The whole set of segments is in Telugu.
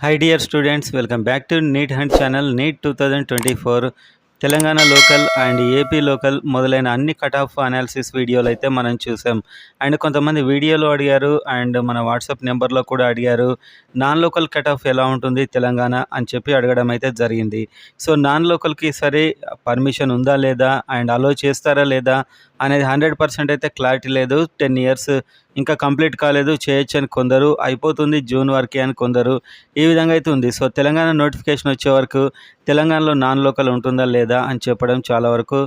Hi dear students, welcome back to NEET Hunt channel. NEET 2024 Telangana local and AP local మొదలైన అన్ని కట్ ఆఫ్ అనాలిసిస్ వీడియోలు అయితే మనం చూసాం. అండ్ కొంతమంది వీడియోలో అడిగారు అండ్ మన వాట్సాప్ నెంబర్లో కూడా అడిగారు, నాన్ లోకల్ కట్ ఆఫ్ ఎలా ఉంటుంది తెలంగాణ అని చెప్పి అడగడం అయితే జరిగింది. సో నాన్ లోకల్కి సరే పర్మిషన్ ఉందా లేదా అండ్ అలో చేస్తారా లేదా అనేది 100% అయితే క్లారిటీ లేదు. 10 ఇయర్స్ ఇంకా కంప్లీట్ కాలేదు, చేయొచ్చు అని కొందరు, అయిపోతుంది జూన్ వరకే అని కొందరు, ఈ విధంగా అయితే ఉంది. సో తెలంగాణ నోటిఫికేషన్ వచ్చే వరకు తెలంగాణలో నాన్ లోకల్ ఉంటుందా లేదా అని చెప్పడం చాలా వరకు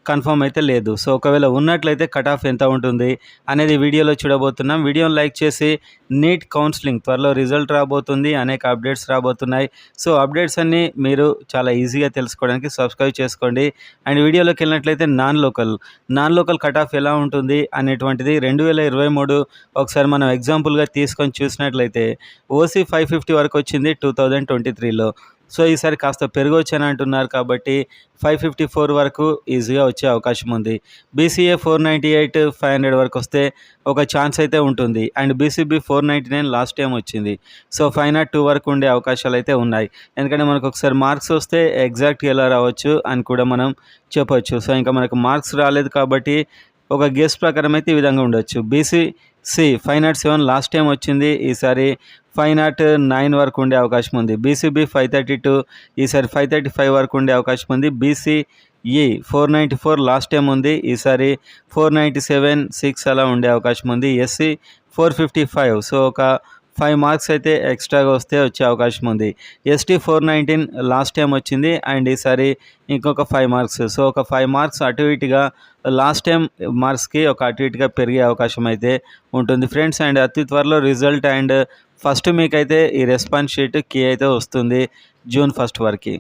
కన్ఫర్మ్ అయితే లేదు. సో ఒకవేళ ఉన్నట్లయితే కట్ ఆఫ్ ఎంత ఉంటుంది అనేది వీడియోలో చూడబోతున్నాం. వీడియోని లైక్ చేసి నీట్ కౌన్సిలింగ్ త్వరలో రిజల్ట్ రాబోతుంది, అనేక అప్డేట్స్ రాబోతున్నాయి. సో అప్డేట్స్ అన్నీ మీరు చాలా ఈజీగా తెలుసుకోవడానికి సబ్స్క్రైబ్ చేసుకోండి. అండ్ వీడియోలోకి వెళ్ళినట్లయితే నాన్ లోకల్ కట్ ఆఫ్ ఎలా ఉంటుంది అనేటువంటిది 2023 ఒకసారి మనం ఎగ్జాంపుల్గా తీసుకొని చూసినట్లయితే ఓసీ 550 వరకు వచ్చింది 2023లో. సో ఈసారి కాస్త పెరగొచ్చని అంటున్నారు కాబట్టి 554 వరకు ఈజీగా వచ్చే అవకాశం ఉంది. బీసీఏ 498 500 వరకు వస్తే ఒక ఛాన్స్ అయితే ఉంటుంది. అండ్ బీసీబీ 499 లాస్ట్ టైం వచ్చింది. సో 502 వరకు ఉండే అవకాశాలు అయితే ఉన్నాయి. ఎందుకంటే మనకు ఒకసారి మార్క్స్ వస్తే ఎగ్జాక్ట్గా ఎలా రావచ్చు అని కూడా మనం చెప్పొచ్చు. సో ఇంకా మనకు మార్క్స్ రాలేదు కాబట్టి ఒక గెస్ ప్రకారం అయితే ఈ విధంగా ఉండొచ్చు. బీసీసీ 507 లాస్ట్ టైం వచ్చింది, ఈసారి 509 వరకు ఉండే అవకాశం ఉంది. బీసీబీ 532 ఈసారి 535 వరకు ఉండే అవకాశం ఉంది. బీసీఈ 494 లాస్ట్ టైం ఉంది, ఈసారి 497 6 అలా ఉండే అవకాశం ఉంది. ఎస్సీ 455, సో ఒక 5 మార్క్స్ అయితే ఎక్స్ట్రాగా వచ్చే అవకాశం ఉంది. ఎస్టీ 419 లాస్ట్ టైం వచ్చింది అండ్ ఈసారి ఇంకొక 5 మార్క్స్, సో ఒక 5 మార్క్స్ అటు ఇటుగా లాస్ట్ టైం మార్క్స్కి ఒక అటు ఇటుగా పెరిగే అవకాశం అయితే ఉంటుంది ఫ్రెండ్స్. అండ్ అతి త్వరలో రిజల్ట్ అండ్ ఫస్ట్ మీకైతే ఈ రెస్పాన్స్ షీట్ కీ అయితే వస్తుంది జూన్ 1 వరకు.